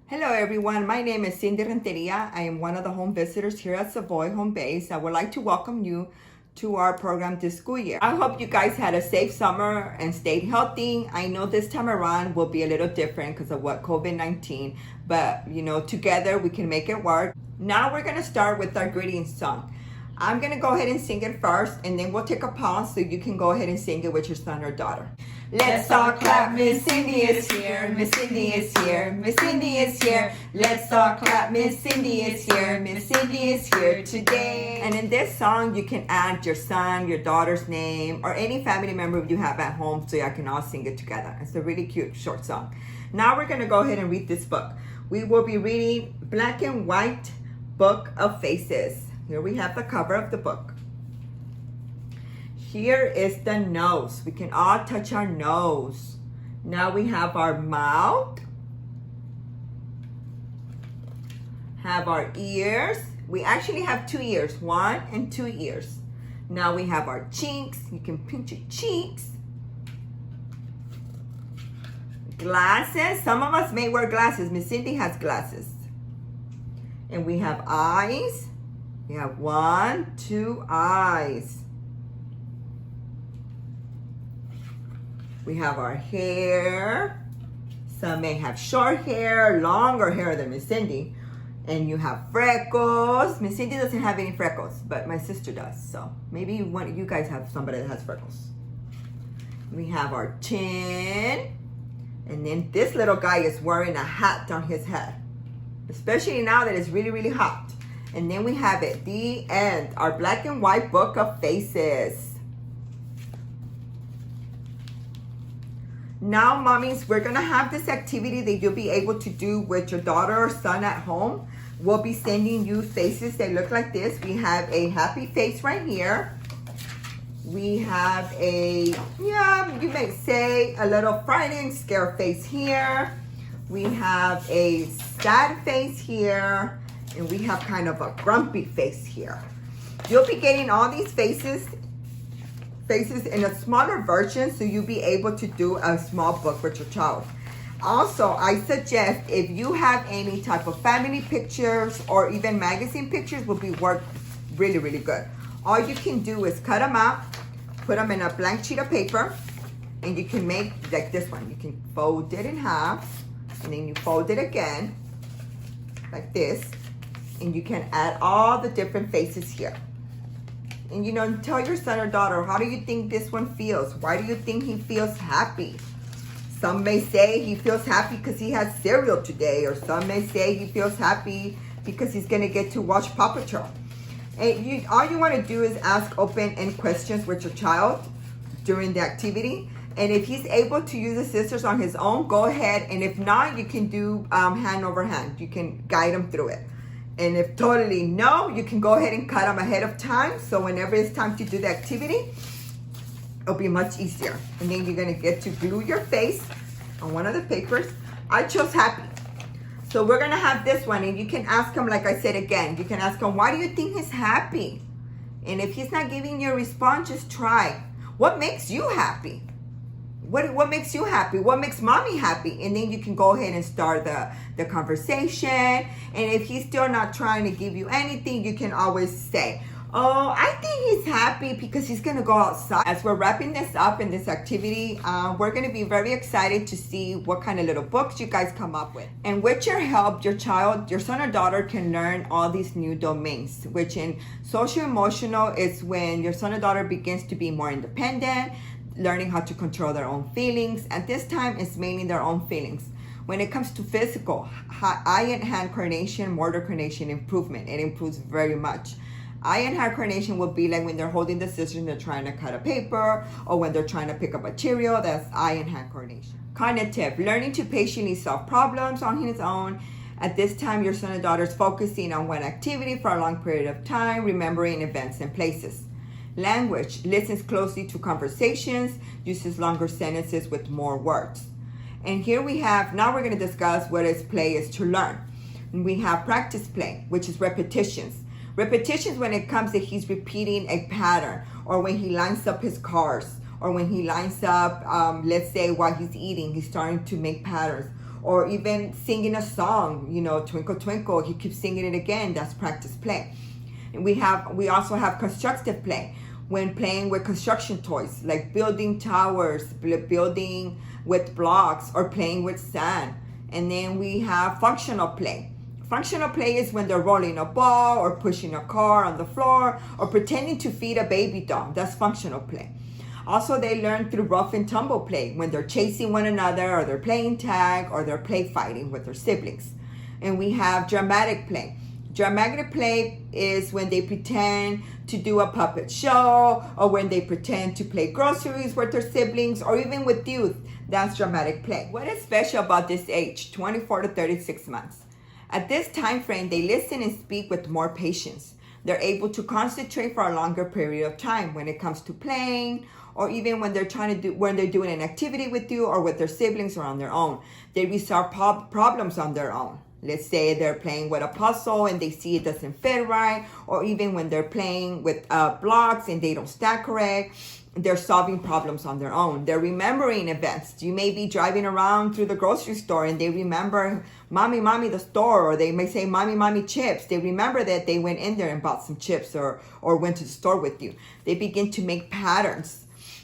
Hello everyone, my name is Cindy Renteria. I am one of the home visitors here at Savoy Home Base. I would like to welcome you to our program this school year. I hope you guys had a safe summer and stayed healthy. I know this time around will be a little different because of what COVID-19, but together we can make it work. Now we're gonna start with our greetings song. I'm gonna go ahead and sing it first, and then we'll take a pause so you can go ahead and sing it with your son or daughter. Let's all clap, Miss Cindy is here, Miss Cindy is here, Miss Cindy is here. Let's all clap, Miss Cindy is here, Miss Cindy is here today. And in this song, you can add your son, your daughter's name, or any family member you have at home so y'all can all sing it together. It's a really cute short song. Now we're gonna go ahead and read this book. We will be reading Black and White Book of Faces. Here we have the cover of the book. Here is the nose. We can all touch our nose. Now we have our mouth. Have our ears. We actually have 2 ears, 1 and 2 ears. Now we have our cheeks. You can pinch your cheeks. Glasses. Some of us may wear glasses. Miss Cindy has glasses. And we have eyes. We have 1, 2 eyes. We have our hair. Some may have short hair, longer hair than Miss Cindy. And you have freckles. Miss Cindy doesn't have any freckles, but my sister does. So maybe one of you guys have somebody that has freckles. We have our chin. And then this little guy is wearing a hat on his head. Especially now that it's really, really hot. And then we have it, the end, our black and white book of faces. Now, mommies, we're gonna have this activity that you'll be able to do with your daughter or son at home. We'll be sending you faces that look like this. We have a happy face right here. We have a, you may say a little frightened, scared face here. We have a sad face here. And we have kind of a grumpy face here. You'll be getting all these faces in a smaller version, so you'll be able to do a small book with your child. Also, I suggest if you have any type of family pictures or even magazine pictures will be work really, really good. All you can do is cut them out, put them in a blank sheet of paper, and you can make like this one. You can fold it in half, and then you fold it again, like this, and you can add all the different faces here. And tell your son or daughter, how do you think this one feels? Why do you think he feels happy? Some may say he feels happy because he had cereal today, or some may say he feels happy because he's gonna get to watch Paw Patrol. And all you wanna do is ask open-end questions with your child during the activity. And if he's able to use the scissors on his own, go ahead. And if not, you can do hand over hand. You can guide him through it. And if totally no, you can go ahead and cut them ahead of time. So whenever it's time to do the activity, it'll be much easier. And then you're gonna get to glue your face on one of the papers. I chose happy. So we're gonna have this one, and you can ask him, like I said again, you can ask him, why do you think he's happy? And if he's not giving you a response, just try. What makes you happy? What makes you happy? What makes mommy happy? And then you can go ahead and start the conversation. And if he's still not trying to give you anything, you can always say, oh, I think he's happy because he's going to go outside. As we're wrapping this up in this activity, we're going to be very excited to see what kind of little books you guys come up with. And with your help, your child, your son or daughter can learn all these new domains, which in social emotional is when your son or daughter begins to be more independent, learning how to control their own feelings. At this time, it's mainly their own feelings. When it comes to physical, eye and hand coordination, motor coordination improvement, it improves very much. Eye and hand coordination will be like when they're holding the scissors and they're trying to cut a paper, or when they're trying to pick up material, that's eye and hand coordination. Cognitive, learning to patiently solve problems on his own. At this time, your son or daughter is focusing on one activity for a long period of time, remembering events and places. Language, listens closely to conversations, uses longer sentences with more words. And here we have, now we're going to discuss what is play is to learn. And we have practice play, which is repetitions. Repetitions when it comes to he's repeating a pattern, or when he lines up his cars, or when he lines up, let's say while he's eating, he's starting to make patterns. or even singing a song, you know, Twinkle Twinkle, he keeps singing it again, that's practice play. And we also have constructive play, when playing with construction toys, like building towers, building with blocks, or playing with sand. And then we have functional play. Functional play is when they're rolling a ball or pushing a car on the floor or pretending to feed a baby doll. That's functional play. Also, they learn through rough and tumble play, when they're chasing one another, or they're playing tag, or they're play fighting with their siblings. And we have dramatic play. Dramatic play is when they pretend to do a puppet show, or when they pretend to play groceries with their siblings, or even with youth. That's dramatic play. What is special about this age, 24 to 36 months? At this time frame, they listen and speak with more patience. They're able to concentrate for a longer period of time when it comes to playing, or even when they're doing an activity with you or with their siblings or on their own. They resolve problems on their own. Let's say they're playing with a puzzle and they see it doesn't fit right, or even when they're playing with blocks and they don't stack correct, they're solving problems on their own. They're remembering events. You may be driving around through the grocery store and they remember, mommy, the store, or they may say, mommy, chips. They remember that they went in there and bought some chips, or went to the store with you. They begin to make patterns.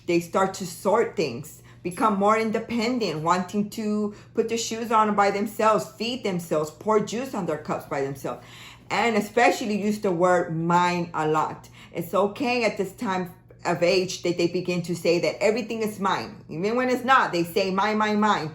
They start to sort things, become more independent, wanting to put their shoes on by themselves, feed themselves, pour juice on their cups by themselves, and especially use the word mine a lot. It's okay at this time of age that they begin to say that everything is mine. Even when it's not, they say mine.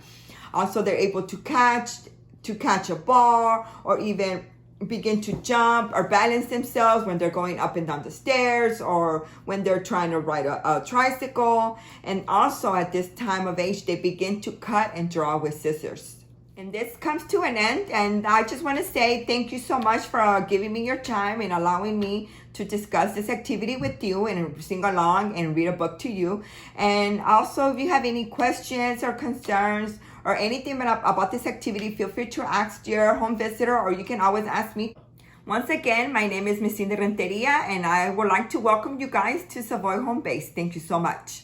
Also, they're able to catch a ball, or even begin to jump or balance themselves when they're going up and down the stairs, or when they're trying to ride a tricycle. And also at this time of age, they begin to cut and draw with scissors. And this comes to an end, and I just want to say thank you so much for giving me your time and allowing me to discuss this activity with you and sing along and read a book to you. And also, if you have any questions or concerns or anything about this activity, feel free to ask your home visitor, or you can always ask me. Once again, my name is Miss Cindy Renteria, and I would like to welcome you guys to Savoy Home Base. Thank you so much.